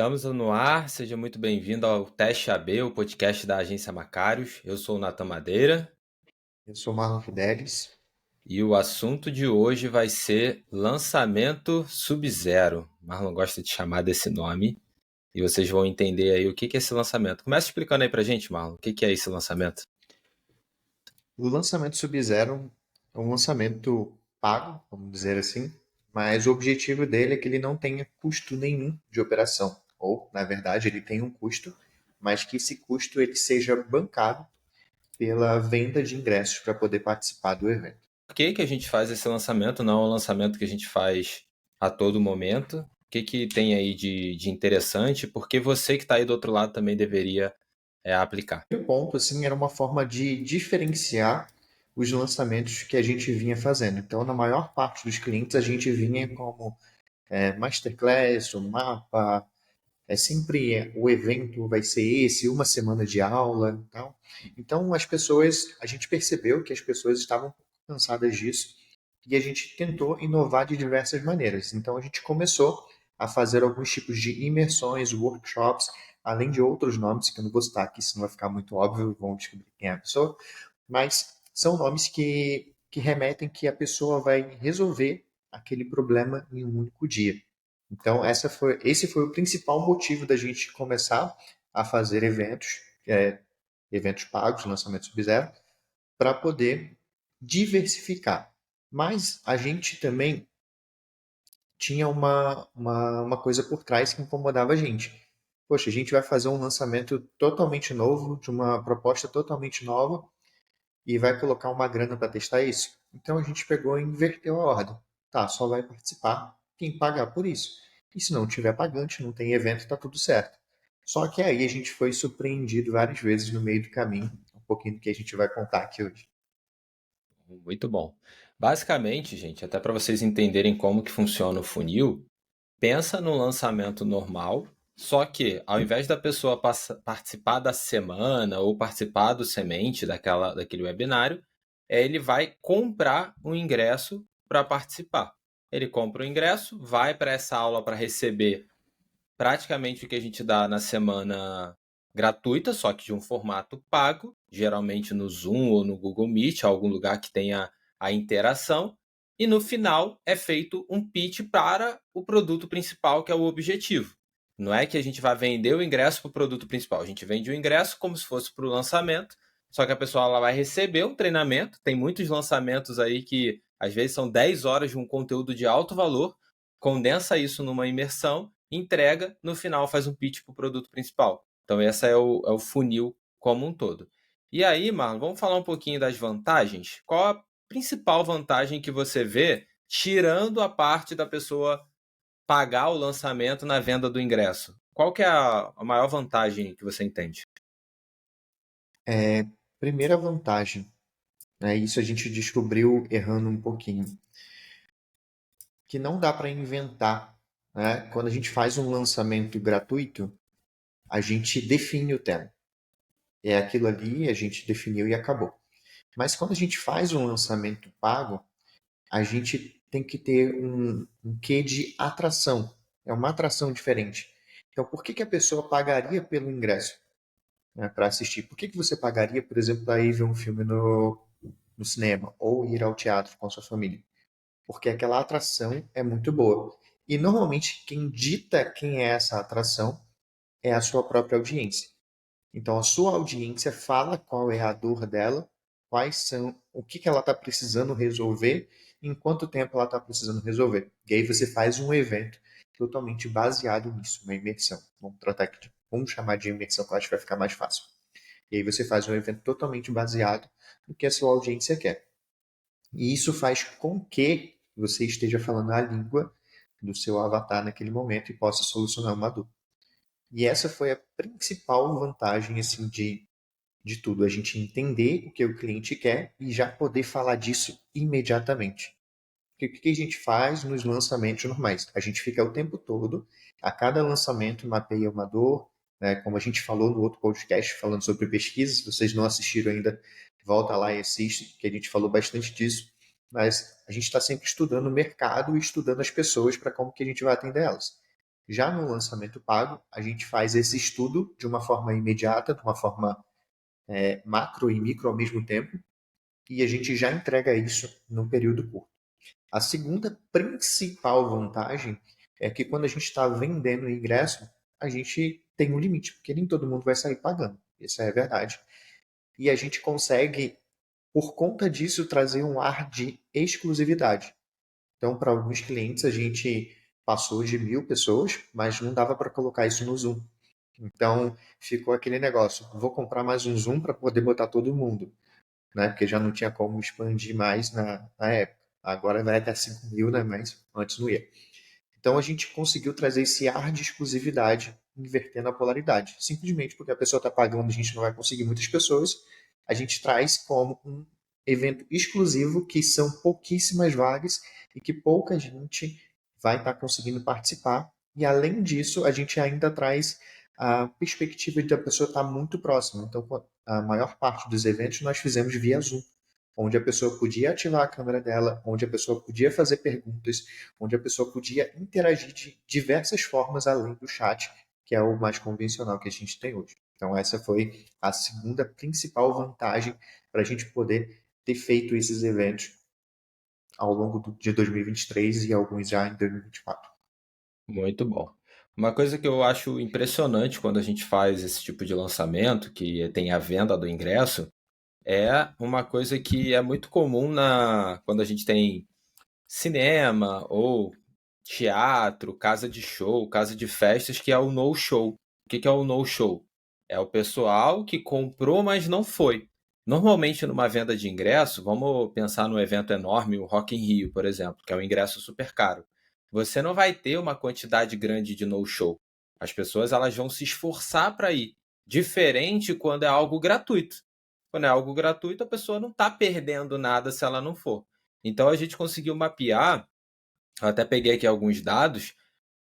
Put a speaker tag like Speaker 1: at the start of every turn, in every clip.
Speaker 1: Estamos no ar, seja muito bem-vindo ao Teste AB, o podcast da Agência Macários. Eu sou o Natan Madeira
Speaker 2: Eu sou Marlon Fidelis.
Speaker 1: e o assunto de hoje vai ser lançamento Sub-Zero. Marlon gosta de chamar desse nome e vocês vão entender aí o que é esse lançamento. Começa explicando aí pra gente, Marlon, o que é esse lançamento?
Speaker 2: O lançamento Sub-Zero é um lançamento pago, vamos dizer assim, mas o objetivo dele é que ele não tenha custo nenhum de operação. Ou, na verdade, ele tem um custo, mas que esse custo ele seja bancado pela venda de ingressos para poder participar do evento.
Speaker 1: Por que a gente faz esse lançamento? Não é um lançamento que a gente faz a todo momento. O que tem aí de interessante? Porque você que está aí do outro lado também deveria aplicar.
Speaker 2: O ponto, assim, era uma forma de diferenciar os lançamentos que a gente vinha fazendo. Então, na maior parte dos clientes, a gente vinha como Masterclass, o mapa. É sempre o evento vai ser esse, uma semana de aula, tal. Então a gente percebeu que as pessoas estavam cansadas disso e a gente tentou inovar de diversas maneiras. Então a gente começou a fazer alguns tipos de imersões, workshops, além de outros nomes que eu não vou citar aqui, senão vai ficar muito óbvio, vão descobrir quem é a pessoa, mas são nomes que remetem que a pessoa vai resolver aquele problema em um único dia. Então, esse foi o principal motivo da gente começar a fazer eventos pagos, lançamento Sub-Zero, para poder diversificar. Mas a gente também tinha uma coisa por trás que incomodava a gente. Poxa, a gente vai fazer um lançamento totalmente novo, de uma proposta totalmente nova, e vai colocar uma grana para testar isso. Então a gente pegou e inverteu a ordem. Tá, só vai participar quem pagar por isso. E se não tiver pagante, não tem evento, tá tudo certo. Só que aí a gente foi surpreendido várias vezes no meio do caminho, um pouquinho do que a gente vai contar aqui hoje.
Speaker 1: Muito bom. Basicamente, gente, até para vocês entenderem como que funciona o funil, pensa no lançamento normal, só que ao invés da pessoa participar da semana ou participar do semente daquele webinário, ele vai comprar um ingresso para participar. Ele compra o ingresso, vai para essa aula para receber praticamente o que a gente dá na semana gratuita, só que de um formato pago, geralmente no Zoom ou no Google Meet, algum lugar que tenha a interação. E no final é feito um pitch para o produto principal, que é o objetivo. Não é que a gente vai vender o ingresso para o produto principal, a gente vende o ingresso como se fosse para o lançamento, só que a pessoa ela vai receber um treinamento. Tem muitos lançamentos aí que às vezes são 10 horas de um conteúdo de alto valor, condensa isso numa imersão, entrega, no final faz um pitch para o produto principal. Então, esse é o funil como um todo. E aí, Marlon, vamos falar um pouquinho das vantagens? Qual a principal vantagem que você vê, tirando a parte da pessoa pagar o lançamento na venda do ingresso? Qual que é a maior vantagem que você entende?
Speaker 2: Primeira vantagem, né, isso a gente descobriu errando um pouquinho, que não dá para inventar. Né? Quando a gente faz um lançamento gratuito, a gente define o tema. É aquilo ali, a gente definiu e acabou. Mas quando a gente faz um lançamento pago, a gente tem que ter um quê de atração. É uma atração diferente. Então, por que a pessoa pagaria pelo ingresso, né, para assistir? Por que você pagaria, por exemplo, para ir ver um filme no cinema ou ir ao teatro com a sua família? Porque aquela atração é muito boa. E normalmente quem dita quem é essa atração é a sua própria audiência. Então a sua audiência fala qual é a dor dela, quais são, o que ela está precisando resolver, em quanto tempo ela está precisando resolver. E aí você faz um evento totalmente baseado nisso, uma imersão. Vamos chamar de imersão, que eu acho que vai ficar mais fácil. E aí você faz um evento totalmente baseado no que a sua audiência quer. E isso faz com que você esteja falando a língua do seu avatar naquele momento e possa solucionar uma dor. E essa foi a principal vantagem assim de tudo, a gente entender o que o cliente quer e já poder falar disso imediatamente. Porque o que a gente faz nos lançamentos normais? A gente fica o tempo todo, a cada lançamento mapeia uma dor, né? Como a gente falou no outro podcast falando sobre pesquisa, se vocês não assistiram ainda, volta lá e assiste, que a gente falou bastante disso. Mas a gente está sempre estudando o mercado e estudando as pessoas para como que a gente vai atender elas. Já no lançamento pago, a gente faz esse estudo de uma forma imediata, de uma forma macro e micro ao mesmo tempo, e a gente já entrega isso num período curto. A segunda principal vantagem é que quando a gente está vendendo o ingresso, a gente tem um limite, porque nem todo mundo vai sair pagando. Isso é a verdade. E a gente consegue, por conta disso, trazer um ar de exclusividade. Então, para alguns clientes, a gente passou de 1.000 pessoas, mas não dava para colocar isso no Zoom. Então, ficou aquele negócio: vou comprar mais um Zoom para poder botar todo mundo, né? Porque já não tinha como expandir mais na época. Agora vai até 5.000, né? Mas antes não ia. Então a gente conseguiu trazer esse ar de exclusividade, invertendo a polaridade. Simplesmente porque a pessoa está pagando, a gente não vai conseguir muitas pessoas, a gente traz como um evento exclusivo que são pouquíssimas vagas e que pouca gente vai estar conseguindo participar. E além disso, a gente ainda traz a perspectiva de a pessoa estar muito próxima. Então, a maior parte dos eventos nós fizemos via Zoom, onde a pessoa podia ativar a câmera dela, onde a pessoa podia fazer perguntas, onde a pessoa podia interagir de diversas formas além do chat, que é o mais convencional que a gente tem hoje. Então, essa foi a segunda principal vantagem para a gente poder ter feito esses eventos ao longo de 2023 e alguns já em 2024.
Speaker 1: Muito bom. Uma coisa que eu acho impressionante quando a gente faz esse tipo de lançamento, que tem a venda do ingresso, é uma coisa que é muito comum quando a gente tem cinema ou teatro, casa de show, casa de festas, que é o no-show. O que é o no-show? É o pessoal que comprou, mas não foi. Normalmente, numa venda de ingresso, vamos pensar num evento enorme, o Rock in Rio, por exemplo, que é um ingresso super caro. Você não vai ter uma quantidade grande de no-show. As pessoas elas vão se esforçar para ir. Diferente quando é algo gratuito. Quando é algo gratuito, a pessoa não está perdendo nada se ela não for. Então a gente conseguiu mapear, eu até peguei aqui alguns dados,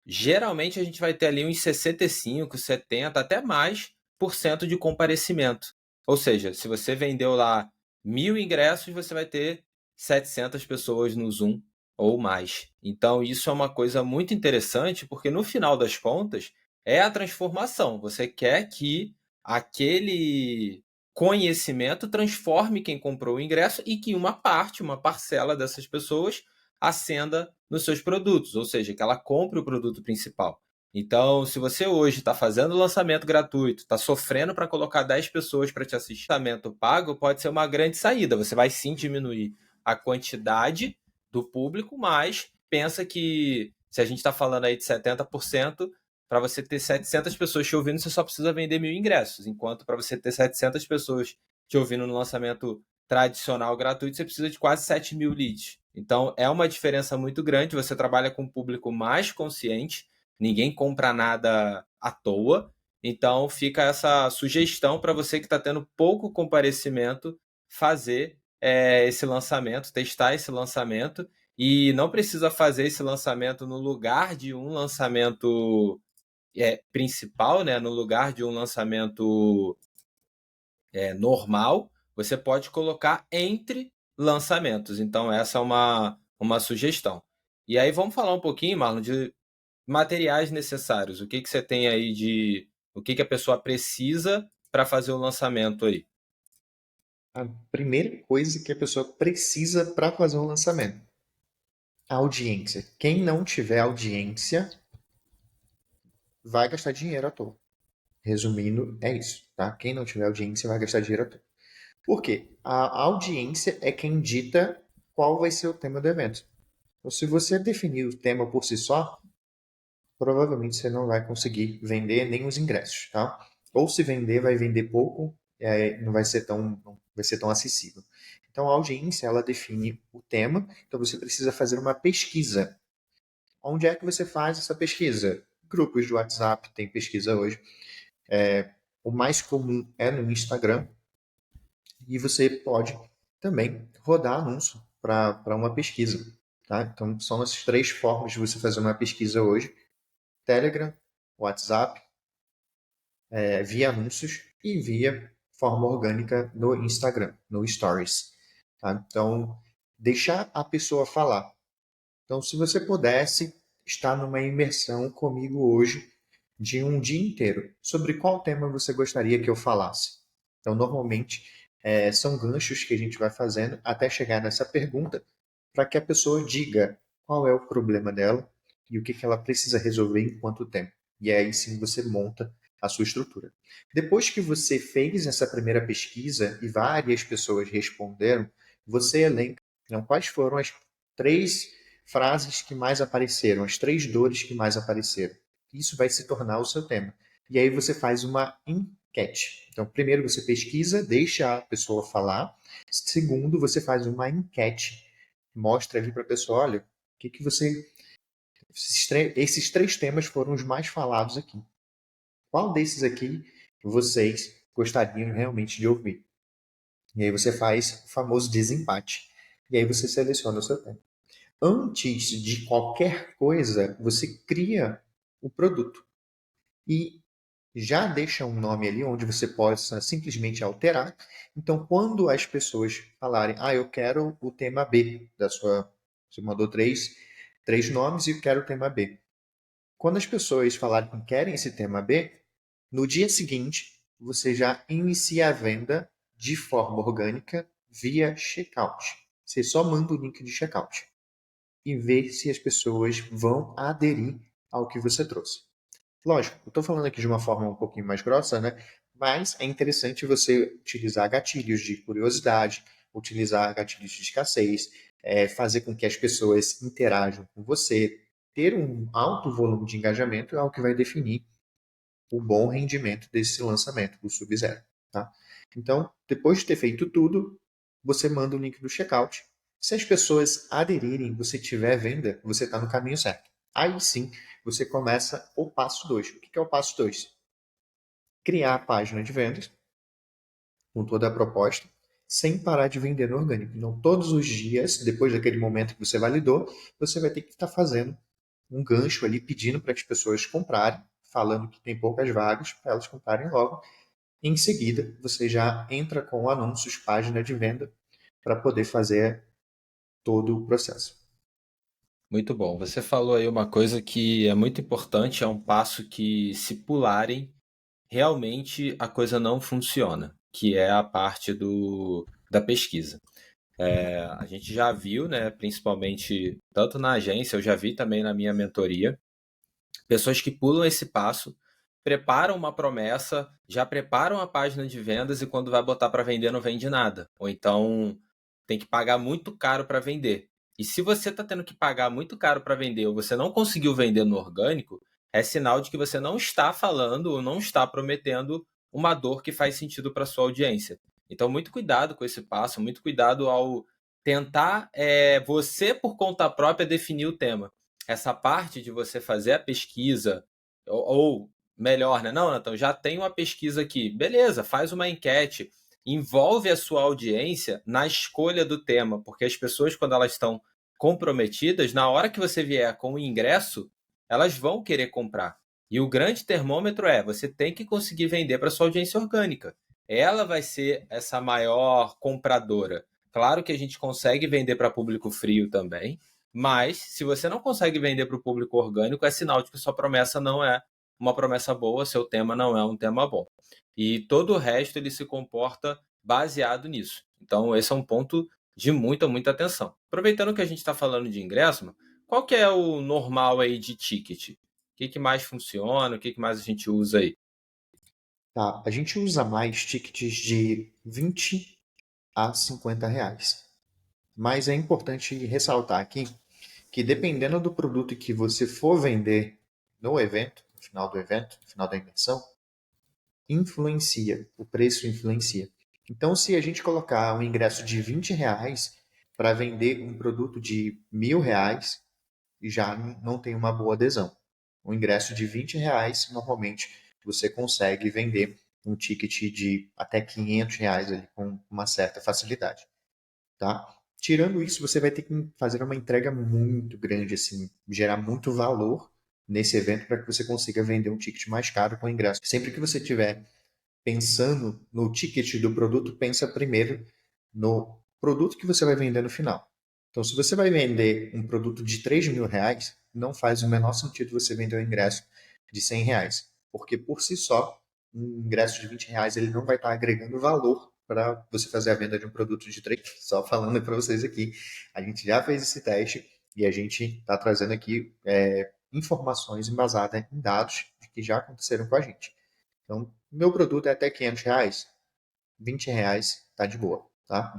Speaker 1: geralmente a gente vai ter ali uns 65, 70, até mais por cento de comparecimento. Ou seja, se você vendeu lá 1.000 ingressos, você vai ter 700 pessoas no Zoom ou mais. Então isso é uma coisa muito interessante, porque no final das contas é a transformação. Você quer que aquele conhecimento transforme quem comprou o ingresso e que uma parte, uma parcela dessas pessoas acenda nos seus produtos, ou seja, que ela compre o produto principal. Então, se você hoje está fazendo lançamento gratuito, está sofrendo para colocar 10 pessoas para te assistir, lançamento pago pode ser uma grande saída. Você vai sim diminuir a quantidade do público, mas pensa que se a gente está falando aí de 70%, para você ter 700 pessoas te ouvindo, você só precisa vender 1.000 ingressos. Enquanto para você ter 700 pessoas te ouvindo no lançamento tradicional gratuito, você precisa de quase 7.000 leads. Então, é uma diferença muito grande. Você trabalha com um público mais consciente, ninguém compra nada à toa. Então, fica essa sugestão para você que está tendo pouco comparecimento fazer esse lançamento, testar esse lançamento. E não precisa fazer esse lançamento no lugar de um lançamento principal, né? No lugar de um lançamento normal, você pode colocar entre lançamentos. Então, essa é uma sugestão. E aí, vamos falar um pouquinho, Marlon, de materiais necessários. O que, que você tem aí de. O que, que a pessoa precisa para fazer o lançamento aí?
Speaker 2: A primeira coisa que a pessoa precisa para fazer um lançamento: a audiência. Quem não tiver audiência vai gastar dinheiro à toa. Resumindo, é isso, tá? Quem não tiver audiência vai gastar dinheiro à toa. Por quê? A audiência é quem dita qual vai ser o tema do evento. Então, se você definir o tema por si só, provavelmente você não vai conseguir vender nem os ingressos, tá? Ou se vender, vai vender pouco, não vai ser tão acessível. Então, a audiência, ela define o tema, então você precisa fazer uma pesquisa. Onde é que você faz essa pesquisa? Grupos de WhatsApp, tem pesquisa hoje. O mais comum é no Instagram, e você pode também rodar anúncio para uma pesquisa. Tá? Então, são essas três formas de você fazer uma pesquisa hoje: Telegram, WhatsApp, via anúncios e via forma orgânica no Instagram, no Stories. Tá? Então, deixar a pessoa falar. Então, se você pudesse estar numa imersão comigo hoje de um dia inteiro. Sobre qual tema você gostaria que eu falasse? Então, normalmente, são ganchos que a gente vai fazendo até chegar nessa pergunta para que a pessoa diga qual é o problema dela e o que ela precisa resolver em quanto tempo. E aí sim você monta a sua estrutura. Depois que você fez essa primeira pesquisa e várias pessoas responderam, você elenca, então, quais foram as 3 frases que mais apareceram, as 3 dores que mais apareceram. Isso vai se tornar o seu tema. E aí você faz uma enquete. Então, primeiro você pesquisa, deixa a pessoa falar. Segundo, você faz uma enquete. Mostra ali para a pessoa, olha, o que você... Esses 3 temas foram os mais falados aqui. Qual desses aqui vocês gostariam realmente de ouvir? E aí você faz o famoso desempate. E aí você seleciona o seu tema. Antes de qualquer coisa, você cria o produto. E já deixa um nome ali onde você possa simplesmente alterar. Então, quando as pessoas falarem, eu quero o tema B da sua. Você mandou três nomes e eu quero o tema B. Quando as pessoas falarem que querem esse tema B, no dia seguinte, você já inicia a venda de forma orgânica via checkout. Você só manda o link de checkout e vê se as pessoas vão aderir ao que você trouxe. Lógico, eu estou falando aqui de uma forma um pouquinho mais grossa, né? Mas é interessante você utilizar gatilhos de curiosidade, utilizar gatilhos de escassez, fazer com que as pessoas interajam com você. Ter um alto volume de engajamento é o que vai definir o bom rendimento desse lançamento, do Sub-Zero. Tá? Então, depois de ter feito tudo, você manda o link do checkout. Se as pessoas aderirem, você tiver venda, você está no caminho certo. Aí sim, você começa o passo 2. O que é o passo 2? Criar a página de vendas com toda a proposta, sem parar de vender no orgânico. Então, todos os dias, depois daquele momento que você validou, você vai ter que estar fazendo um gancho ali, pedindo para as pessoas comprarem, falando que tem poucas vagas, para elas comprarem logo. Em seguida, você já entra com anúncios, página de venda, para poder fazer todo o processo.
Speaker 1: Muito bom. Você falou aí uma coisa que é muito importante, é um passo que, se pularem, realmente a coisa não funciona, que é a parte da pesquisa. A gente já viu, né, principalmente tanto na agência, eu já vi também na minha mentoria, pessoas que pulam esse passo, preparam uma promessa, já preparam a página de vendas e quando vai botar para vender não vende nada. Ou então tem que pagar muito caro para vender. E se você está tendo que pagar muito caro para vender ou você não conseguiu vender no orgânico, é sinal de que você não está falando ou não está prometendo uma dor que faz sentido para sua audiência. Então, muito cuidado com esse passo, muito cuidado ao tentar você, por conta própria, definir o tema. Essa parte de você fazer a pesquisa, ou melhor, né? Não, Nathan, já tem uma pesquisa aqui. Beleza, faz uma enquete, envolve a sua audiência na escolha do tema, porque as pessoas, quando elas estão comprometidas, na hora que você vier com o ingresso, elas vão querer comprar. E o grande termômetro você tem que conseguir vender para sua audiência orgânica. Ela vai ser essa maior compradora. Claro que a gente consegue vender para público frio também, mas se você não consegue vender para o público orgânico, é sinal de que sua promessa não é uma promessa boa, seu tema não é um tema bom. E todo o resto ele se comporta baseado nisso. Então, esse é um ponto de muita, muita atenção. Aproveitando que a gente está falando de ingresso, qual que é o normal aí de ticket? O que mais funciona? O que mais a gente usa aí?
Speaker 2: Tá, a gente usa mais tickets de 20 a 50 reais. Mas é importante ressaltar aqui que dependendo do produto que você for vender no evento, no final do evento, no final da imersão, influencia, o preço influencia. Então, se a gente colocar um ingresso de 20 reais para vender um produto de 1.000 reais, já não tem uma boa adesão. Um ingresso de 20 reais, normalmente, você consegue vender um ticket de até 500 reais ali, com uma certa facilidade. Tá? Tirando isso, você vai ter que fazer uma entrega muito grande, assim, gerar muito valor nesse evento para que você consiga vender um ticket mais caro com ingresso. Sempre que você estiver pensando no ticket do produto, pensa primeiro no produto que você vai vender no final. Então, se você vai vender um produto de 3.000 reais, não faz o menor sentido você vender um ingresso de R$ 100, porque por si só, um ingresso de R$ 20 ele não vai estar agregando valor para você fazer a venda de um produto de trade. Só falando para vocês aqui, a gente já fez esse teste e a gente está trazendo aqui informações embasadas em dados que já aconteceram com a gente. Então, meu produto é até R$ 500, R$ 20 tá de boa, tá?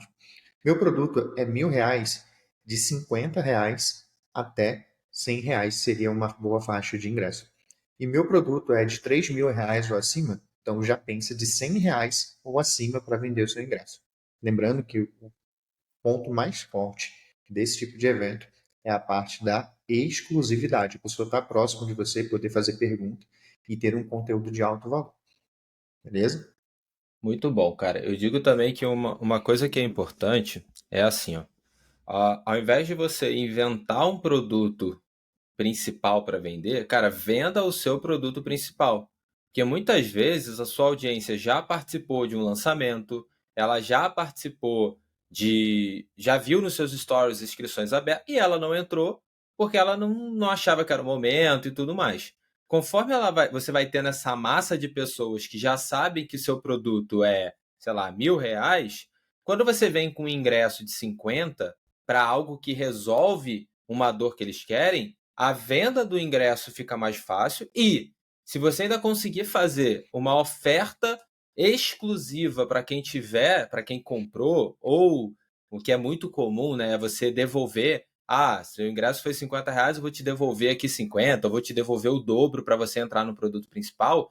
Speaker 2: Meu produto é R$ 1.000, de R$ 50 até R$ 100 seria uma boa faixa de ingresso. E meu produto é de R$ 3.000 ou acima, então já pensa de R$ 100 ou acima para vender o seu ingresso. Lembrando que o ponto mais forte desse tipo de evento é a parte da exclusividade. A pessoa estar próximo de você, poder fazer pergunta e ter um conteúdo de alto valor. Beleza?
Speaker 1: Muito bom, cara. Eu digo também que uma coisa que é importante é assim, ó. Ao invés de você inventar um produto principal para vender, cara, venda o seu produto principal. Porque muitas vezes a sua audiência já participou de um lançamento, ela já participou já viu nos seus stories inscrições abertas e ela não entrou porque ela não achava que era o momento e tudo mais. Conforme você vai tendo essa massa de pessoas que já sabem que seu produto é, sei lá, R$ 1.000, quando você vem com um ingresso de 50 para algo que resolve uma dor que eles querem, a venda do ingresso fica mais fácil e, se você ainda conseguir fazer uma oferta exclusiva para quem tiver, para quem comprou, ou o que é muito comum, né, é você devolver. Ah, se o ingresso foi R$ 50, eu vou te devolver aqui 50, eu vou te devolver o dobro para você entrar no produto principal.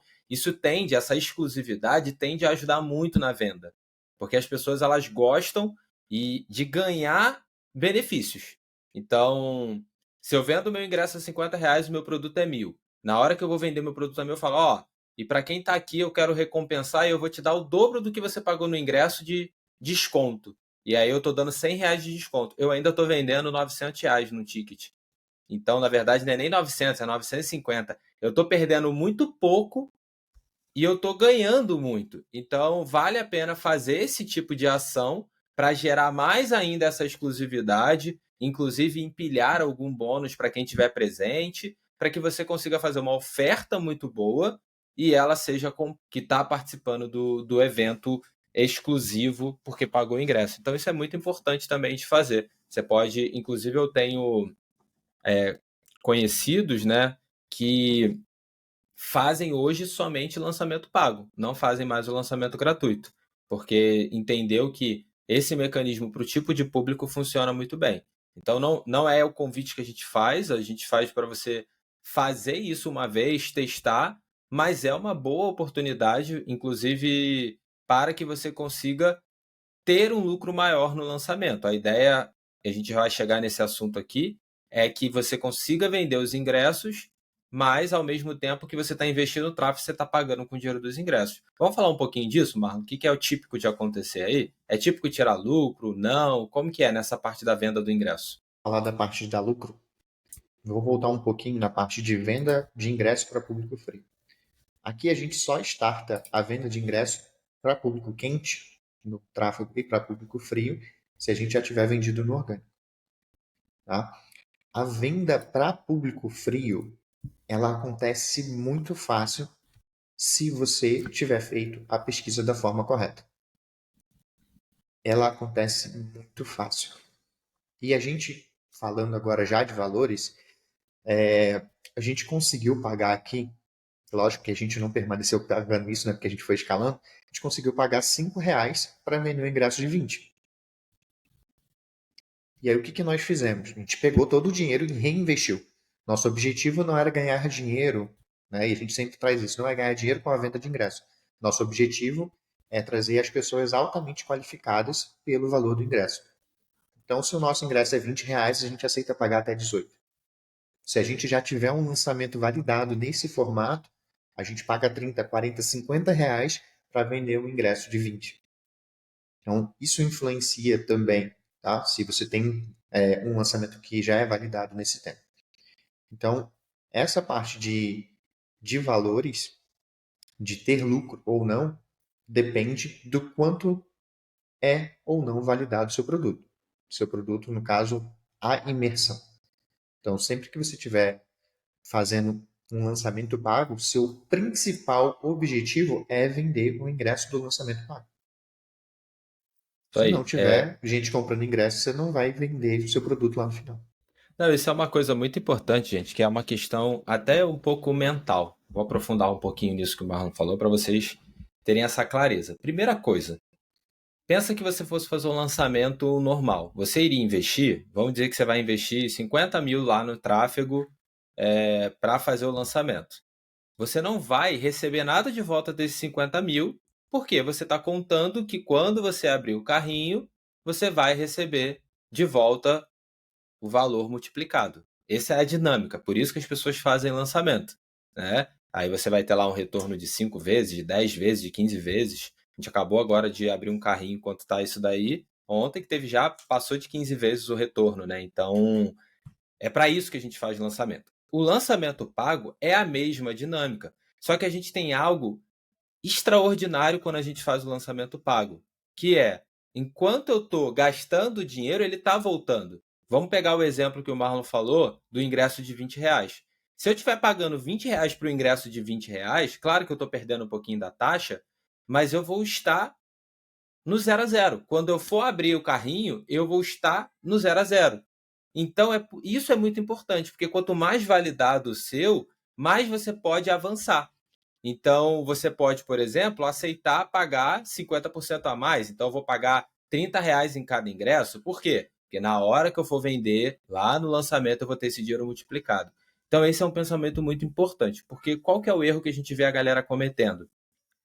Speaker 1: Essa exclusividade tende a ajudar muito na venda, porque as pessoas elas gostam de ganhar benefícios. Então, se eu vendo meu ingresso a R$ 50, o meu produto é 1.000. Na hora que eu vou vender meu produto a 1.000, eu falo, ó, e para quem está aqui eu quero recompensar e eu vou te dar o dobro do que você pagou no ingresso de desconto. E aí eu estou dando R$ 100 de desconto. Eu ainda estou vendendo R$ 900 no ticket. Então, na verdade, não é nem 900, é 950. Eu estou perdendo muito pouco e eu estou ganhando muito. Então, vale a pena fazer esse tipo de ação para gerar mais ainda essa exclusividade, inclusive empilhar algum bônus para quem estiver presente, para que você consiga fazer uma oferta muito boa e ela seja que está participando do evento exclusivo porque pagou o ingresso. Então, isso é muito importante também de fazer. Você pode, inclusive, eu tenho conhecidos, né, que fazem hoje somente lançamento pago, não fazem mais o lançamento gratuito, porque entendeu que esse mecanismo para o tipo de público funciona muito bem. Então não é o convite que a gente faz para você fazer isso uma vez, testar, mas é uma boa oportunidade, inclusive para que você consiga ter um lucro maior no lançamento. A ideia, a gente vai chegar nesse assunto aqui, é que você consiga vender os ingressos, mas ao mesmo tempo que você está investindo no tráfego, você está pagando com o dinheiro dos ingressos. Vamos falar um pouquinho disso, Marlon? O que é o típico de acontecer aí? É típico tirar lucro? Não? Como que é nessa parte da venda do ingresso?
Speaker 2: Falar da parte de dar lucro, vou voltar um pouquinho na parte de venda de ingresso para público frio. Aqui a gente só starta a venda de ingresso para público quente, no tráfego, e para público frio, se a gente já tiver vendido no orgânico. Tá? A venda para público frio, ela acontece muito fácil se você tiver feito a pesquisa da forma correta. Ela acontece muito fácil. E a gente, falando agora já de valores, a gente conseguiu pagar aqui, lógico que a gente não permaneceu pagando isso, né, porque a gente foi escalando, a gente conseguiu pagar R$ 5 para vender um ingresso de 20. E aí o que nós fizemos? A gente pegou todo o dinheiro e reinvestiu. Nosso objetivo não era ganhar dinheiro, né? E a gente sempre traz isso, não é ganhar dinheiro com a venda de ingresso. Nosso objetivo é trazer as pessoas altamente qualificadas pelo valor do ingresso. Então, se o nosso ingresso é R$ 20, a gente aceita pagar até 18. Se a gente já tiver um lançamento validado nesse formato, a gente paga 30, 40, R$ 50 para vender um ingresso de 20. Então, isso influencia também, tá? Se você tem um lançamento que já é validado nesse tempo. Então, essa parte de valores, de ter lucro ou não, depende do quanto é ou não validado o seu produto. Seu produto, no caso, a imersão. Então, sempre que você tiver fazendo um lançamento pago, seu principal objetivo é vender o ingresso do lançamento pago.
Speaker 1: Isso
Speaker 2: Se não
Speaker 1: aí.
Speaker 2: tiver gente comprando ingresso, você não vai vender o seu produto lá no final.
Speaker 1: Não, isso é uma coisa muito importante, gente, que é uma questão até um pouco mental. Vou aprofundar um pouquinho nisso que o Marlon falou para vocês terem essa clareza. Primeira coisa, pensa que você fosse fazer um lançamento normal. Você iria investir, vamos dizer que você vai investir 50 mil lá no tráfego para fazer o lançamento. Você não vai receber nada de volta desses 50 mil, porque você está contando que quando você abrir o carrinho, você vai receber de volta o valor multiplicado. Essa é a dinâmica, por isso que as pessoas fazem lançamento, né? Aí você vai ter lá um retorno de 5 vezes, de 10 vezes, de 15 vezes. A gente acabou agora de abrir um carrinho enquanto está isso daí. Ontem que teve já, passou de 15 vezes o retorno, né? Então, é para isso que a gente faz lançamento. O lançamento pago é a mesma dinâmica, só que a gente tem algo extraordinário quando a gente faz o lançamento pago, que é, enquanto eu estou gastando dinheiro, ele está voltando. Vamos pegar o exemplo que o Marlon falou do ingresso de R$ 20. Se eu estiver pagando R$ 20 para o ingresso de R$ 20, claro que eu estou perdendo um pouquinho da taxa, mas eu vou estar no 0 a 0. Quando eu for abrir o carrinho, eu vou estar no 0 a 0. Então, isso é muito importante, porque quanto mais validado o seu, mais você pode avançar. Então, você pode, por exemplo, aceitar pagar 50% a mais. Então, eu vou pagar R$ 30 em cada ingresso. Por quê? Porque na hora que eu for vender, lá no lançamento, eu vou ter esse dinheiro multiplicado. Então, esse é um pensamento muito importante, porque qual que é o erro que a gente vê a galera cometendo?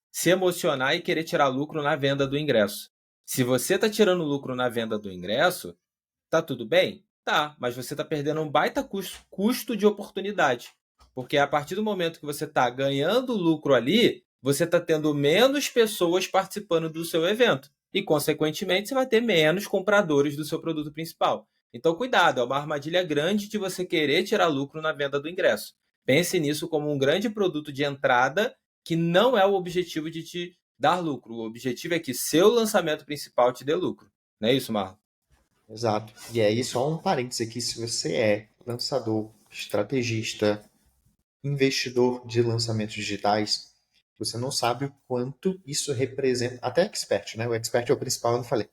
Speaker 1: Se emocionar e querer tirar lucro na venda do ingresso. Se você está tirando lucro na venda do ingresso, tá tudo bem? Tá, mas você está perdendo um baita custo de oportunidade. Porque a partir do momento que você está ganhando lucro ali, você está tendo menos pessoas participando do seu evento. E, consequentemente, você vai ter menos compradores do seu produto principal. Então, cuidado, é uma armadilha grande de você querer tirar lucro na venda do ingresso. Pense nisso como um grande produto de entrada que não é o objetivo de te dar lucro. O objetivo é que seu lançamento principal te dê lucro. Não é isso, Marlon?
Speaker 2: Exato. E aí, só um parênteses aqui, se você é lançador, estrategista, investidor de lançamentos digitais, você não sabe o quanto isso representa, até expert, né? O expert é o principal, eu não falei.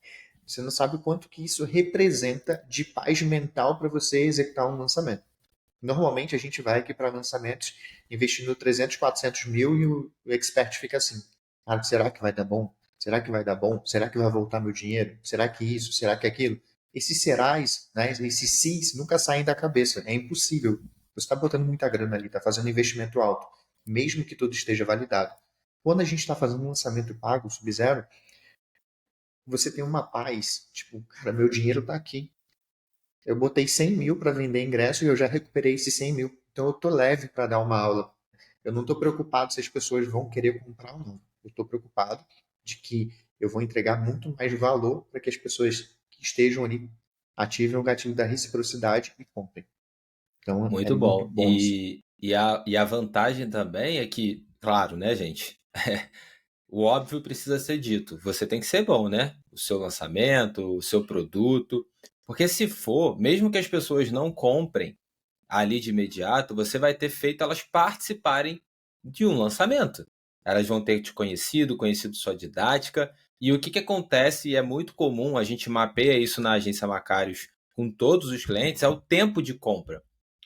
Speaker 2: Você não sabe o quanto que isso representa de paz mental para você executar um lançamento. Normalmente a gente vai aqui para lançamentos investindo 300, 400 mil e o expert fica assim: ah, será que vai dar bom? Será que vai dar bom? Será que vai voltar meu dinheiro? Será que isso? Será que aquilo? Esses serais, né, esses sis nunca saem da cabeça. É impossível. Você está botando muita grana ali, está fazendo um investimento alto, mesmo que tudo esteja validado. Quando a gente está fazendo um lançamento pago, sub-zero, você tem uma paz, tipo, cara, meu dinheiro está aqui. Eu botei 100 mil para vender ingresso e eu já recuperei esses 100 mil. Então eu tô leve para dar uma aula. Eu não estou preocupado se as pessoas vão querer comprar ou não. Eu estou preocupado de que eu vou entregar muito mais valor para que as pessoas que estejam ali ativem o gatilho da reciprocidade e comprem. Então é
Speaker 1: Muito
Speaker 2: muito
Speaker 1: bom.
Speaker 2: bom isso.
Speaker 1: E a vantagem também é que, claro, né, gente? O óbvio precisa ser dito. Você tem que ser bom, né? O seu lançamento, o seu produto. Porque se for, mesmo que as pessoas não comprem ali de imediato, você vai ter feito elas participarem de um lançamento. Elas vão ter te conhecido sua didática. E o que, que acontece, e é muito comum, a gente mapeia isso na agência Macários com todos os clientes, é o tempo de compra.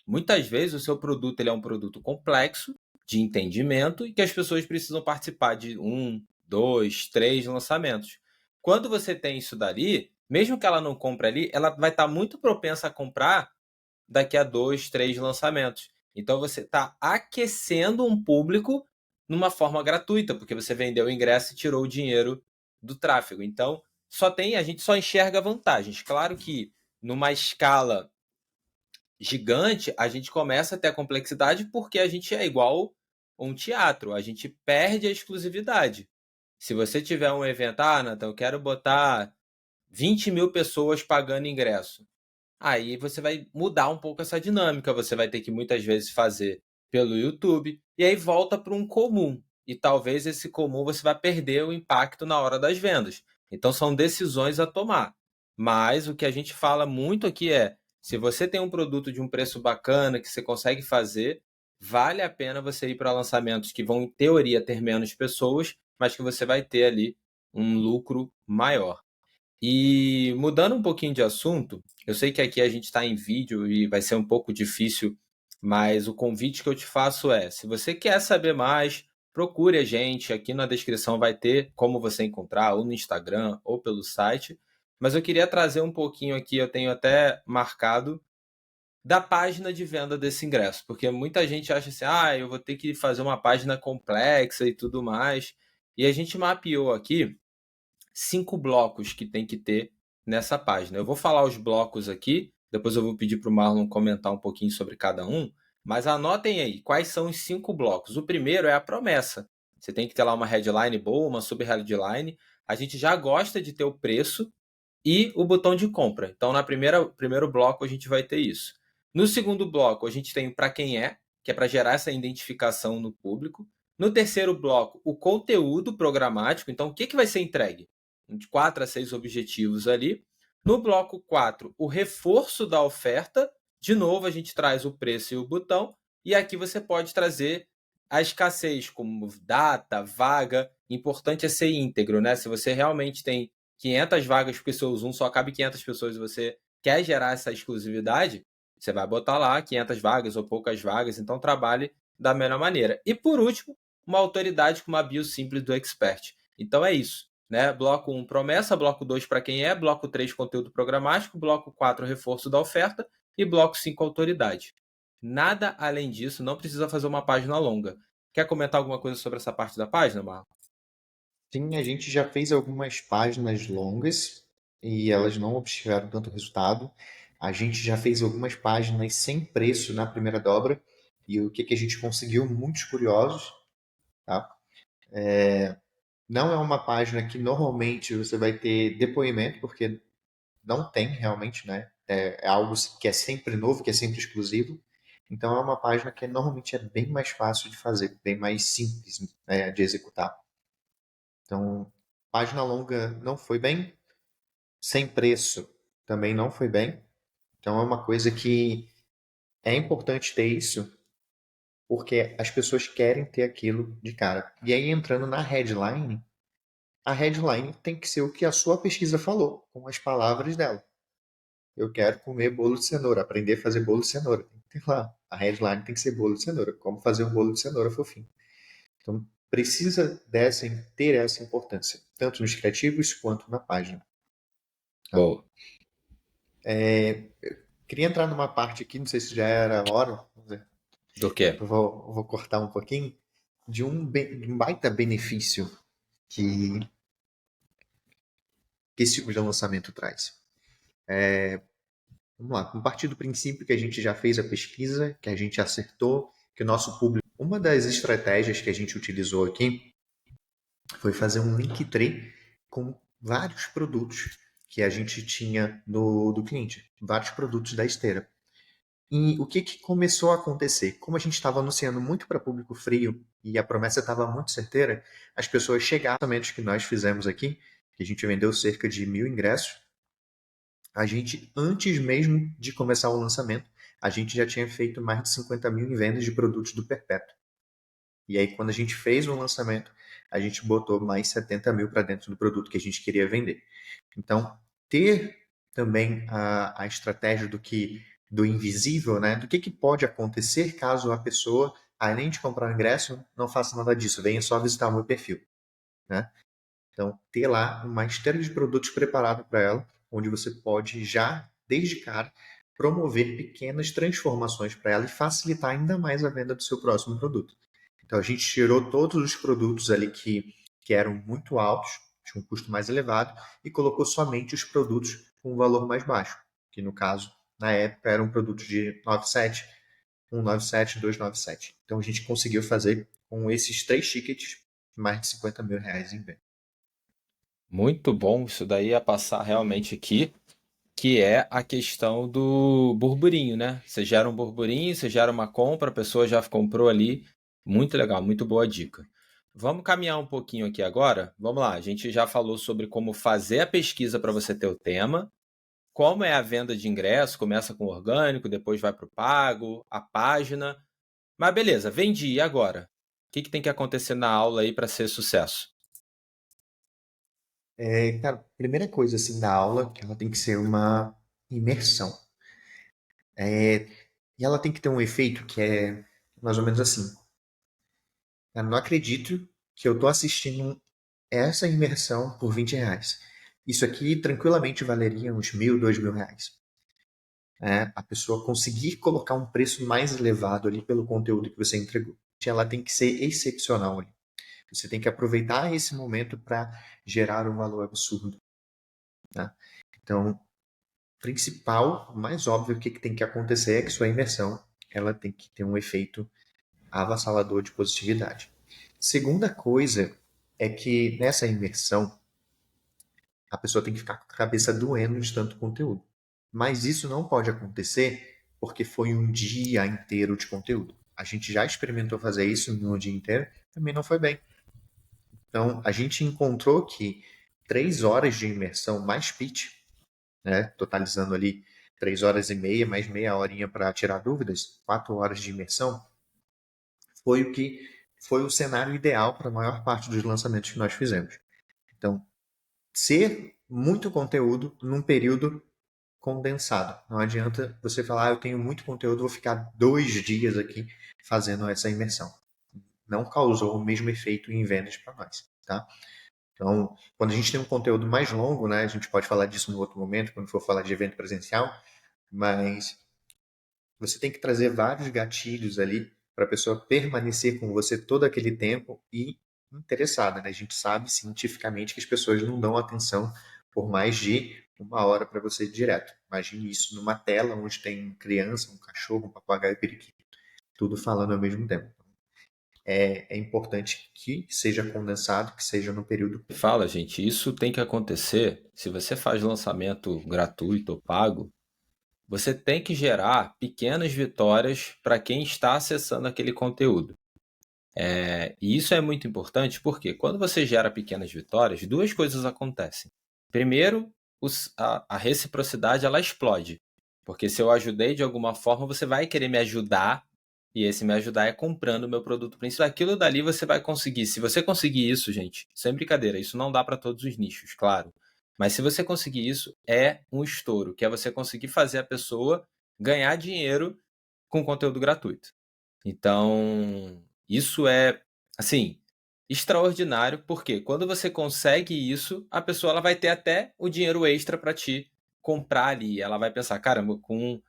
Speaker 1: Muitas vezes o seu produto ele é um produto complexo, de entendimento, e que as pessoas precisam participar de 1, 2, 3 lançamentos. Quando você tem isso dali, mesmo que ela não compre ali, ela vai estar muito propensa a comprar daqui a 2, 3 lançamentos. Então você está aquecendo um público numa forma gratuita, porque você vendeu o ingresso e tirou o dinheiro do tráfego. Então a gente só enxerga vantagens. Claro que numa escala gigante, a gente começa a ter a complexidade porque a gente é igual um teatro, a gente perde a exclusividade. Se você tiver um evento, Nathan, eu quero botar 20 mil pessoas pagando ingresso. Aí você vai mudar um pouco essa dinâmica, você vai ter que muitas vezes fazer pelo YouTube, e aí volta para um comum. E talvez esse comum você vai perder o impacto na hora das vendas. Então são decisões a tomar. Mas o que a gente fala muito aqui é, se você tem um produto de um preço bacana que você consegue fazer, vale a pena você ir para lançamentos que vão, em teoria, ter menos pessoas, mas que você vai ter ali um lucro maior. E mudando um pouquinho de assunto, eu sei que aqui a gente está em vídeo e vai ser um pouco difícil, mas o convite que eu te faço é: se você quer saber mais, procure a gente. Aqui na descrição vai ter como você encontrar, ou no Instagram, ou pelo site. Mas eu queria trazer um pouquinho aqui, eu tenho até marcado, da página de venda desse ingresso, porque muita gente acha assim, eu vou ter que fazer uma página complexa e tudo mais. E a gente mapeou aqui 5 blocos que tem que ter nessa página. Eu vou falar os blocos aqui, depois eu vou pedir para o Marlon comentar um pouquinho sobre cada um, mas anotem aí quais são os 5 blocos. O primeiro é a promessa. Você tem que ter lá uma headline boa, uma sub-headline. A gente já gosta de ter o preço e o botão de compra. Então, na primeiro bloco, a gente vai ter isso. No segundo bloco, a gente tem para quem é, que é para gerar essa identificação no público. No terceiro bloco, o conteúdo programático. Então, o que vai ser entregue? De 4 a 6 objetivos ali. No bloco 4, o reforço da oferta. De novo, a gente traz o preço e o botão. E aqui você pode trazer a escassez, como data, vaga. Importante é ser íntegro, né? Se você realmente tem 500 vagas porque seu Zoom só cabe 500 pessoas e você quer gerar essa exclusividade, você vai botar lá 500 vagas ou poucas vagas, então trabalhe da melhor maneira. E por último, uma autoridade com uma bio simples do Expert. Então é isso, né? Bloco 1, promessa, bloco 2 para quem é, bloco 3, conteúdo programático, bloco 4, reforço da oferta e bloco 5, autoridade. Nada além disso, não precisa fazer uma página longa. Quer comentar alguma coisa sobre essa parte da página, Marlon?
Speaker 2: Sim, a gente já fez algumas páginas longas e elas não obtiveram tanto resultado. A gente já fez algumas páginas sem preço na primeira dobra e o que a gente conseguiu? Muitos curiosos, tá? Não é uma página que normalmente você vai ter depoimento, porque não tem realmente, né? É algo que é sempre novo, que é sempre exclusivo. Então é uma página que normalmente é bem mais fácil de fazer, bem mais simples, né, de executar. Então, página longa não foi bem, sem preço também não foi bem. Então é uma coisa que é importante ter isso, porque as pessoas querem ter aquilo de cara. E aí entrando na headline, a headline tem que ser o que a sua pesquisa falou, com as palavras dela. Eu quero comer bolo de cenoura, aprender a fazer bolo de cenoura. Tem que ter lá. A headline tem que ser bolo de cenoura. Como fazer um bolo de cenoura fofinho. Então, precisa ter essa importância, tanto nos criativos quanto na página. Tá?
Speaker 1: Boa.
Speaker 2: Queria entrar numa parte aqui, não sei se já era a hora, vamos ver.
Speaker 1: Do quê?
Speaker 2: Vou cortar um pouquinho, de um baita benefício que, que esse tipo de lançamento traz. Vamos lá, a partir do princípio que a gente já fez a pesquisa, que a gente acertou, que o nosso público. Uma das estratégias que a gente utilizou aqui foi fazer um Linktree com vários produtos que a gente tinha do cliente, vários produtos da esteira. E o que começou a acontecer? Como a gente estava anunciando muito para público frio e a promessa estava muito certeira, as pessoas chegaram, que nós fizemos aqui, que a gente vendeu cerca de 1.000 ingressos, a gente, antes mesmo de começar o lançamento, a gente já tinha feito mais de 50 mil em vendas de produtos do Perpétuo. E aí, quando a gente fez o lançamento, a gente botou mais 70 mil para dentro do produto que a gente queria vender. Então, ter também a estratégia do invisível, né? Do que pode acontecer caso a pessoa, além de comprar o ingresso, não faça nada disso, venha só visitar o meu perfil, né? Então, ter lá uma esteira de produtos preparado para ela, onde você pode já, desde cara, promover pequenas transformações para ela e facilitar ainda mais a venda do seu próximo produto. Então, a gente tirou todos os produtos ali que eram muito altos, tinham um custo mais elevado, e colocou somente os produtos com um valor mais baixo, que no caso, na época, eram produtos de 97, 197, 297. Então, a gente conseguiu fazer com esses 3 tickets mais de 50 mil reais em venda.
Speaker 1: Muito bom, isso daí ia passar realmente aqui, que é a questão do burburinho, né? Você gera um burburinho, você gera uma compra, a pessoa já comprou ali. Muito legal, muito boa dica. Vamos caminhar um pouquinho aqui agora? Vamos lá, a gente já falou sobre como fazer a pesquisa para você ter o tema, como é a venda de ingresso, começa com o orgânico, depois vai para o pago, a página. Mas beleza, vendi, e agora? O que tem que acontecer na aula aí para ser sucesso?
Speaker 2: Cara, primeira coisa assim da aula, que ela tem que ser uma imersão. E ela tem que ter um efeito que é mais ou menos assim. Eu não acredito que eu tô assistindo essa imersão por R$ 20. Isso aqui tranquilamente valeria uns 1.000, R$ 2.000. A pessoa conseguir colocar um preço mais elevado ali pelo conteúdo que você entregou. Ela tem que ser excepcional ali. Você tem que aproveitar esse momento para gerar um valor absurdo. Tá? Então, principal, o mais óbvio, que tem que acontecer é que sua imersão ela tem que ter um efeito avassalador de positividade. Segunda coisa é que nessa imersão a pessoa tem que ficar com a cabeça doendo de tanto conteúdo. Mas isso não pode acontecer porque foi um dia inteiro de conteúdo. A gente já experimentou fazer isso no dia inteiro, também não foi bem. Então, a gente encontrou que 3 horas de imersão mais pitch, né, totalizando ali 3 horas e meia, mais meia horinha para tirar dúvidas, 4 horas de imersão, foi o que foi o cenário ideal para a maior parte dos lançamentos que nós fizemos. Então, ser muito conteúdo num período condensado. Não adianta você falar, eu tenho muito conteúdo, vou ficar 2 dias aqui fazendo essa imersão. Não causou o mesmo efeito em vendas para nós, tá? Então, quando a gente tem um conteúdo mais longo, né, a gente pode falar disso no outro momento, quando for falar de evento presencial, mas você tem que trazer vários gatilhos ali para a pessoa permanecer com você todo aquele tempo e interessada, né? A gente sabe cientificamente que as pessoas não dão atenção por mais de 1 hora para você direto. Imagine isso numa tela onde tem criança, um cachorro, um papagaio, periquito, tudo falando ao mesmo tempo. É importante que seja condensado, que seja no período.
Speaker 1: Fala, gente, isso tem que acontecer. Se você faz lançamento gratuito ou pago, você tem que gerar pequenas vitórias para quem está acessando aquele conteúdo. E isso é muito importante porque quando você gera pequenas vitórias, duas coisas acontecem. Primeiro, a reciprocidade ela explode. Porque se eu ajudei de alguma forma, você vai querer me ajudar. E esse me ajudar é comprando o meu produto principal. Aquilo dali você vai conseguir. Se você conseguir isso, gente, sem brincadeira, isso não dá para todos os nichos, claro. Mas se você conseguir isso, é um estouro, que é você conseguir fazer a pessoa ganhar dinheiro com conteúdo gratuito. Então, isso é, assim, extraordinário, porque quando você consegue isso, a pessoa ela vai ter até o dinheiro extra para te comprar ali. Ela vai pensar, caramba, com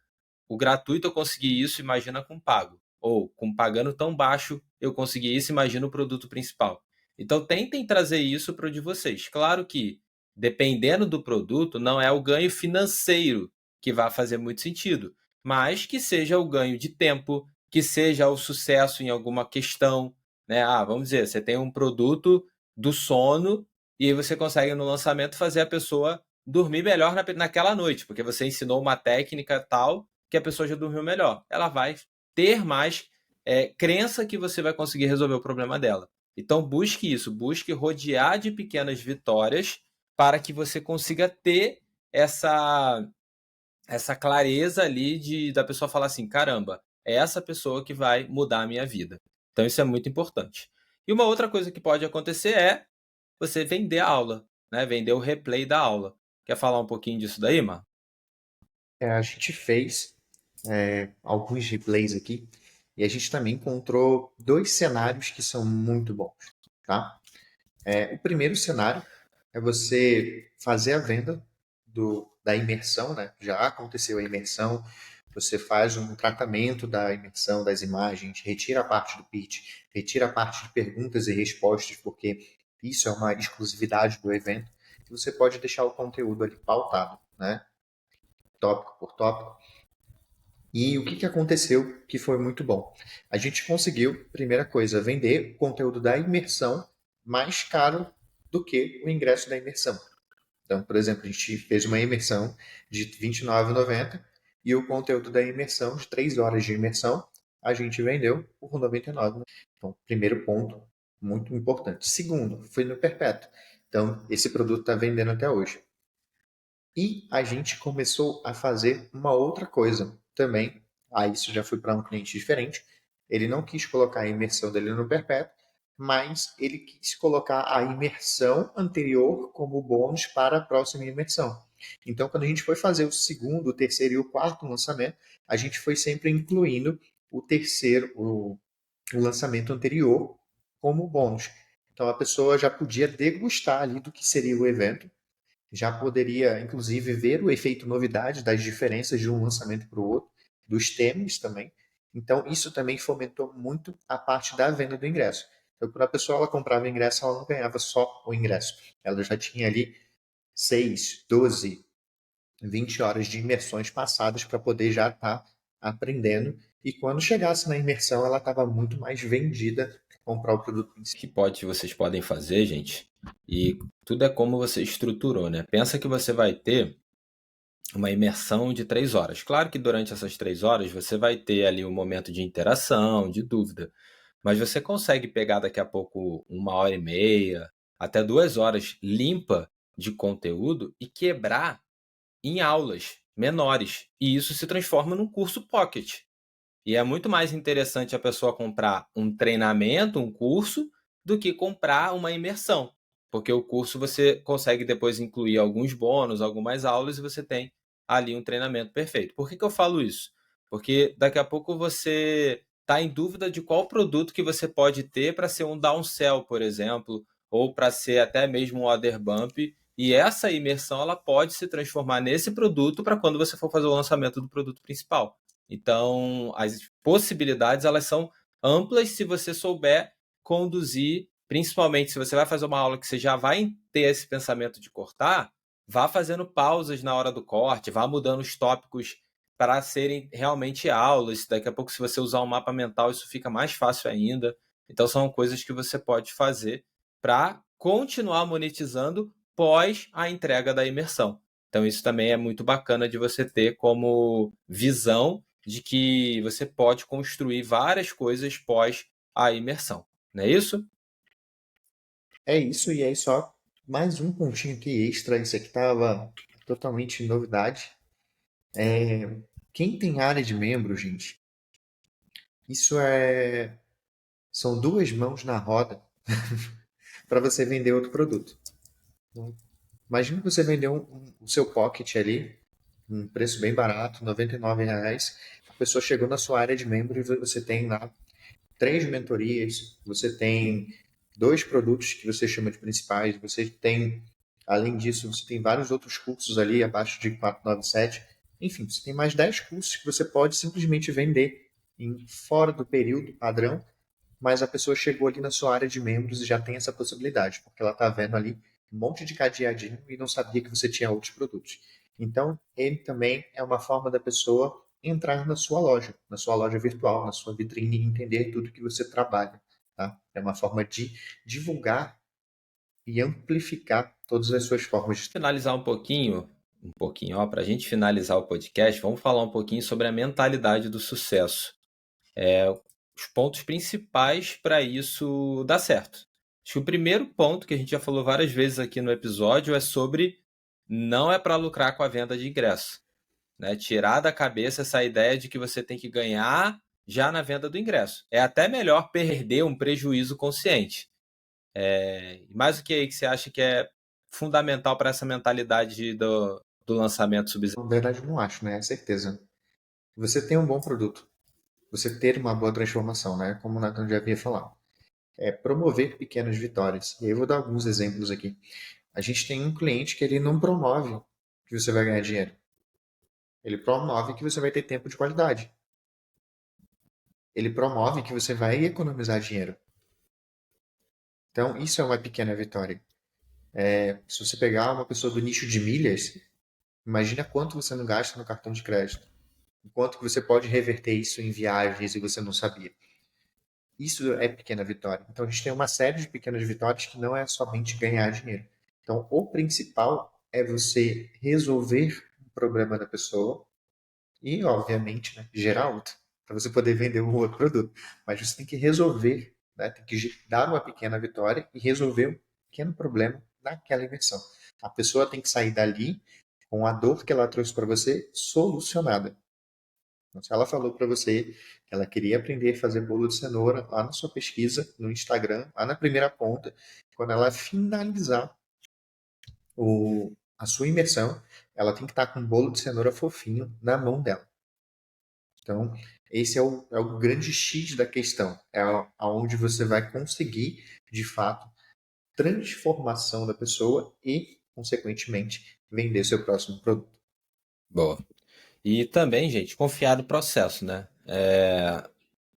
Speaker 1: o gratuito eu consegui isso, imagina com pago. Ou com pagando tão baixo eu consegui isso, imagina o produto principal. Então tentem trazer isso para o de vocês. Claro que, dependendo do produto, não é o ganho financeiro que vai fazer muito sentido, mas que seja o ganho de tempo, que seja o sucesso em alguma questão. Né? Vamos dizer, você tem um produto do sono e aí você consegue no lançamento fazer a pessoa dormir melhor naquela noite, porque você ensinou uma técnica tal que a pessoa já dormiu melhor. Ela vai ter mais crença que você vai conseguir resolver o problema dela. Então busque isso, busque rodear de pequenas vitórias para que você consiga ter essa clareza ali da pessoa falar assim, caramba, é essa pessoa que vai mudar a minha vida. Então isso é muito importante. E uma outra coisa que pode acontecer é você vender a aula, né? Vender o replay da aula. Quer falar um pouquinho disso daí, Mar?
Speaker 2: A gente fez alguns replays aqui e a gente também encontrou dois cenários que são muito bons, tá? O primeiro cenário é você fazer a venda da imersão, né? Já aconteceu a imersão, você faz um tratamento da imersão das imagens, retira a parte do pitch, retira a parte de perguntas e respostas, porque isso é uma exclusividade do evento, e você pode deixar o conteúdo ali pautado, né? Tópico por tópico. E o que aconteceu que foi muito bom? A gente conseguiu, primeira coisa, vender o conteúdo da imersão mais caro do que o ingresso da imersão. Então, por exemplo, a gente fez uma imersão de R$ 29,90 e o conteúdo da imersão, de 3 horas de imersão, a gente vendeu por R$ 99. Então, primeiro ponto, muito importante. Segundo, foi no perpétuo. Então, esse produto está vendendo até hoje. E a gente começou a fazer uma outra coisa também. Isso já foi para um cliente diferente. Ele não quis colocar a imersão dele no perpétuo, mas ele quis colocar a imersão anterior como bônus para a próxima imersão. Então, quando a gente foi fazer o segundo, o terceiro e o quarto lançamento, a gente foi sempre incluindo o terceiro, o lançamento anterior como bônus. Então, a pessoa já podia degustar ali do que seria o evento, já poderia, inclusive, ver o efeito novidade das diferenças de um lançamento para o outro, dos temas também. Então, isso também fomentou muito a parte da venda do ingresso. Então, quando a pessoa ela comprava o ingresso, ela não ganhava só o ingresso. Ela já tinha ali 6, 12, 20 horas de imersões passadas para poder já estar aprendendo. E quando chegasse na imersão, ela estava muito mais vendida para comprar o produto em si.
Speaker 1: Que vocês podem fazer, gente, e tudo é como você estruturou, né? Pensa que você vai ter uma imersão de 3 horas. Claro que durante essas 3 horas você vai ter ali um momento de interação, de dúvida, mas você consegue pegar daqui a pouco 1 hora e meia, até 2 horas limpa de conteúdo e quebrar em aulas menores. E isso se transforma num curso pocket. E é muito mais interessante a pessoa comprar um treinamento, um curso, do que comprar uma imersão. Porque o curso você consegue depois incluir alguns bônus, algumas aulas e você tem ali um treinamento perfeito. Por que eu falo isso? Porque daqui a pouco você está em dúvida de qual produto que você pode ter para ser um downsell, por exemplo, ou para ser até mesmo um order bump. E essa imersão ela pode se transformar nesse produto para quando você for fazer o lançamento do produto principal. Então, as possibilidades elas são amplas se você souber conduzir, principalmente se você vai fazer uma aula que você já vai ter esse pensamento de cortar, vá fazendo pausas na hora do corte, vá mudando os tópicos para serem realmente aulas. Daqui a pouco, se você usar um mapa mental, isso fica mais fácil ainda. Então, são coisas que você pode fazer para continuar monetizando pós a entrega da imersão. Então, isso também é muito bacana de você ter como visão de que você pode construir várias coisas pós a imersão. Não é isso?
Speaker 2: É isso, e aí só mais um pontinho aqui extra. Isso aqui estava totalmente novidade. Quem tem área de membro, gente, isso são duas mãos na roda para você vender outro produto. Então, imagina que você vendeu o seu pocket ali, um preço bem barato, R$ 99. A pessoa chegou na sua área de membro e você tem lá 3 mentorias, você tem 2 produtos que você chama de principais, você tem, além disso, você tem vários outros cursos ali abaixo de 497. Enfim, você tem mais 10 cursos que você pode simplesmente vender fora do período padrão, mas a pessoa chegou ali na sua área de membros e já tem essa possibilidade, porque ela está vendo ali um monte de cadeadinho e não sabia que você tinha outros produtos. Então, ele também é uma forma da pessoa entrar na sua loja virtual, na sua vitrine e entender tudo que você trabalha. Tá? É uma forma de divulgar e amplificar todas as suas formas de.
Speaker 1: Finalizar um pouquinho, ó, para a gente finalizar o podcast, vamos falar um pouquinho sobre a mentalidade do sucesso. Os pontos principais para isso dar certo. Acho que o primeiro ponto que a gente já falou várias vezes aqui no episódio é sobre não é para lucrar com a venda de ingresso. Né? Tirar da cabeça essa ideia de que você tem que ganhar já na venda do ingresso. É até melhor perder um prejuízo consciente. Mais o que aí que você acha que é fundamental para essa mentalidade do lançamento
Speaker 2: Na
Speaker 1: subsidiado?
Speaker 2: verdade, eu não acho, né? É certeza. Você tem um bom produto, você ter uma boa transformação, né? Como o Nathan já havia falado. É promover pequenas vitórias. E aí eu vou dar alguns exemplos aqui. A gente tem um cliente que ele não promove que você vai ganhar dinheiro. Ele promove que você vai ter tempo de qualidade. Ele promove que você vai economizar dinheiro. Então, isso é uma pequena vitória. Se você pegar uma pessoa do nicho de milhas, imagina quanto você não gasta no cartão de crédito. Quanto que você pode reverter isso em viagens e você não sabia. Isso é pequena vitória. Então, a gente tem uma série de pequenas vitórias que não é somente ganhar dinheiro. Então, o principal é você resolver um problema da pessoa e, obviamente, né, gerar outro, para você poder vender um outro produto. Mas você tem que resolver, né, tem que dar uma pequena vitória e resolver um pequeno problema naquela inversão. A pessoa tem que sair dali com a dor que ela trouxe para você solucionada. Então, se ela falou para você que ela queria aprender a fazer bolo de cenoura lá na sua pesquisa no Instagram, lá na primeira ponta, quando ela finalizar a sua imersão, ela tem que estar com um bolo de cenoura fofinho na mão dela. Então, esse é o grande X da questão. É aonde você vai conseguir, de fato, transformação da pessoa e, consequentemente, vender seu próximo produto.
Speaker 1: Boa. E também, gente, confiar no processo, né?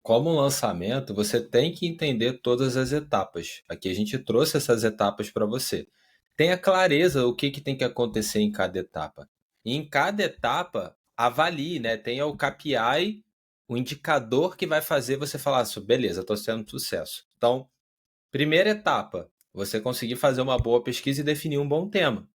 Speaker 1: Como um lançamento, você tem que entender todas as etapas. Aqui a gente trouxe essas etapas para você. Tenha clareza o que tem que acontecer em cada etapa. E em cada etapa, avalie, né? Tenha o KPI, o indicador que vai fazer você falar assim, beleza, estou sendo um sucesso. Então, primeira etapa, você conseguir fazer uma boa pesquisa e definir um bom tema.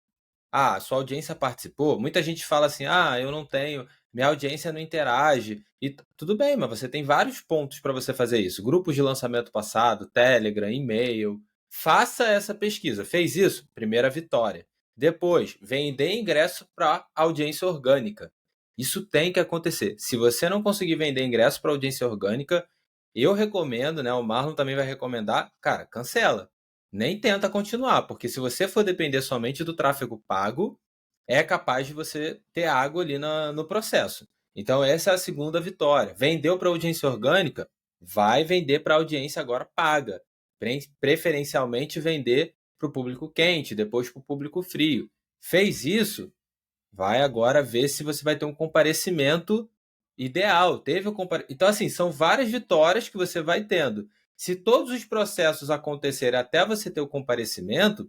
Speaker 1: Ah, sua audiência participou? Muita gente fala assim: ah, eu não tenho, minha audiência não interage. E tudo bem, mas você tem vários pontos para você fazer isso. Grupos de lançamento passado, Telegram, e-mail. Faça essa pesquisa. Fez isso? Primeira vitória. Depois, vender ingresso para audiência orgânica. Isso tem que acontecer. Se você não conseguir vender ingresso para audiência orgânica, eu recomendo, né? O Marlon também vai recomendar, cara, cancela. Nem tenta continuar, porque se você for depender somente do tráfego pago, é capaz de você ter água ali no processo. Então, essa é a segunda vitória. Vendeu para audiência orgânica, vai vender para audiência agora paga. Preferencialmente vender para o público quente, depois para o público frio. Fez isso, vai agora ver se você vai ter um comparecimento ideal. Então, assim, são várias vitórias que você vai tendo. Se todos os processos acontecerem até você ter o comparecimento,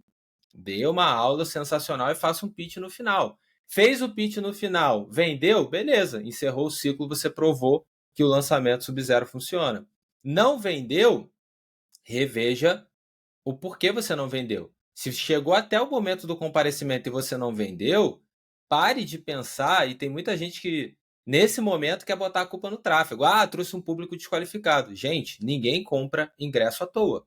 Speaker 1: dê uma aula sensacional e faça um pitch no final. Fez o pitch no final, vendeu? Beleza, encerrou o ciclo, você provou que o lançamento Sub-Zero funciona. Não vendeu? Reveja o porquê você não vendeu. Se chegou até o momento do comparecimento e você não vendeu, pare de pensar, e tem muita gente que nesse momento quer botar a culpa no tráfego. Ah, trouxe um público desqualificado. Gente, ninguém compra ingresso à toa.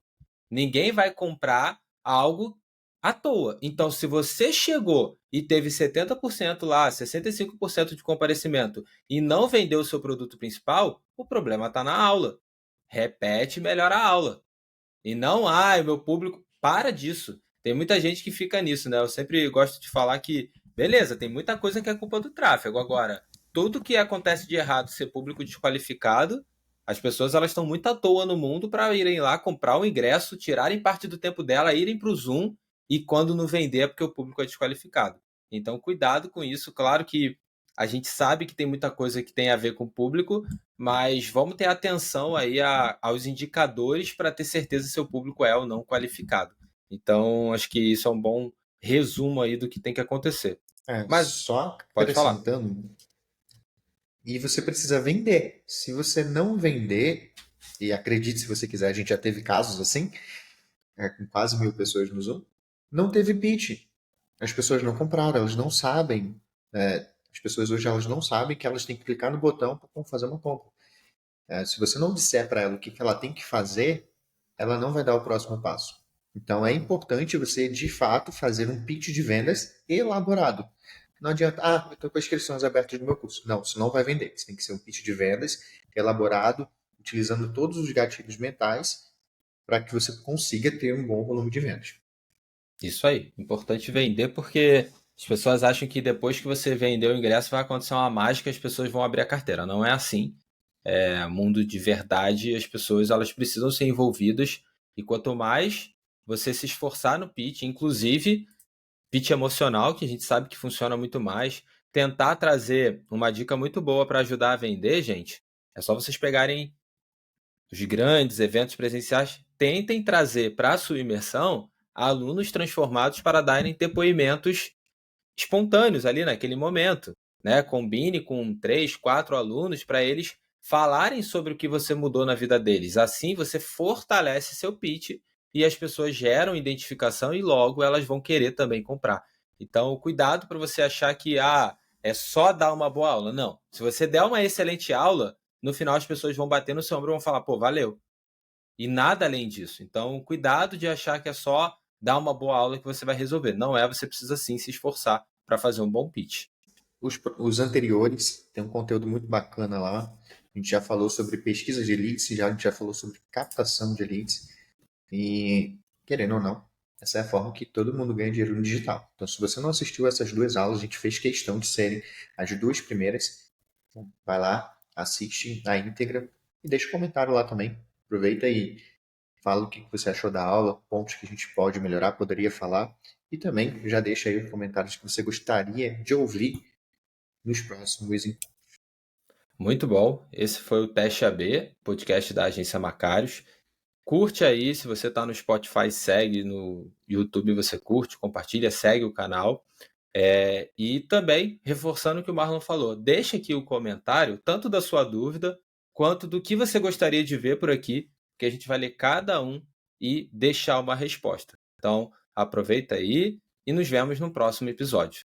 Speaker 1: Ninguém vai comprar algo à toa. Então, se você chegou e teve 70% lá, 65% de comparecimento e não vendeu o seu produto principal, o problema está na aula. Repete e melhora a aula. E não, o meu público. Para disso. Tem muita gente que fica nisso, né? Eu sempre gosto de falar que, beleza, tem muita coisa que é culpa do tráfego. Agora, tudo que acontece de errado ser público desqualificado, as pessoas elas estão muito à toa no mundo para irem lá comprar o ingresso, tirarem parte do tempo dela, irem para o Zoom e quando não vender é porque o público é desqualificado. Então, cuidado com isso. Claro que a gente sabe que tem muita coisa que tem a ver com o público, mas vamos ter atenção aí aos indicadores para ter certeza se o público é ou não qualificado. Então, acho que isso é um bom resumo aí do que tem que acontecer. Mas
Speaker 2: Só
Speaker 1: pode falar.
Speaker 2: acrescentando, e você precisa vender. Se você não vender, e acredite se você quiser, a gente já teve casos assim, com quase 1.000 pessoas no Zoom, não teve pitch. As pessoas não compraram, elas não sabem. As pessoas hoje elas não sabem que elas têm que clicar no botão para fazer uma compra. Se você não disser para ela o que ela tem que fazer, ela não vai dar o próximo passo. Então é importante você, de fato, fazer um pitch de vendas elaborado. Não adianta, eu estou com as inscrições abertas no meu curso. Não, isso não vai vender. Isso tem que ser um pitch de vendas elaborado, utilizando todos os gatilhos mentais para que você consiga ter um bom volume de vendas.
Speaker 1: Isso aí. Importante vender porque as pessoas acham que depois que você vendeu o ingresso vai acontecer uma mágica e as pessoas vão abrir a carteira. Não é assim. Mundo de verdade, as pessoas elas precisam ser envolvidas e quanto mais você se esforçar no pitch, inclusive pitch emocional, que a gente sabe que funciona muito mais, tentar trazer uma dica muito boa para ajudar a vender, gente, é só vocês pegarem os grandes eventos presenciais, tentem trazer para a sua imersão alunos transformados para darem depoimentos espontâneos ali naquele momento, né? Combine com 3, 4 alunos para eles falarem sobre o que você mudou na vida deles. Assim você fortalece seu pitch e as pessoas geram identificação e logo elas vão querer também comprar. Então, cuidado para você achar que é só dar uma boa aula. Não. Se você der uma excelente aula, no final as pessoas vão bater no seu ombro e vão falar, pô, valeu. E nada além disso. Então, cuidado de achar que é só dar uma boa aula que você vai resolver. Não é, você precisa sim se esforçar para fazer um bom pitch.
Speaker 2: os anteriores, tem um conteúdo muito bacana lá. A gente já falou sobre pesquisa de leads, a gente já falou sobre captação de leads. E, querendo ou não, essa é a forma que todo mundo ganha dinheiro no digital. Então, se você não assistiu essas 2 aulas, a gente fez questão de serem as 2 primeiras. Então, vai lá, assiste a íntegra e deixa um comentário lá também. Aproveita e fala o que você achou da aula, pontos que a gente pode melhorar, poderia falar. E também já deixa aí os comentários que você gostaria de ouvir nos próximos encontros.
Speaker 1: Muito bom. Esse foi o Teste AB, podcast da Agência Macários. Curte aí, se você está no Spotify, segue, no YouTube você curte, compartilha, segue o canal. E também, reforçando o que o Marlon falou, deixa aqui o comentário, tanto da sua dúvida, quanto do que você gostaria de ver por aqui, que a gente vai ler cada um e deixar uma resposta. Então, aproveita aí e nos vemos no próximo episódio.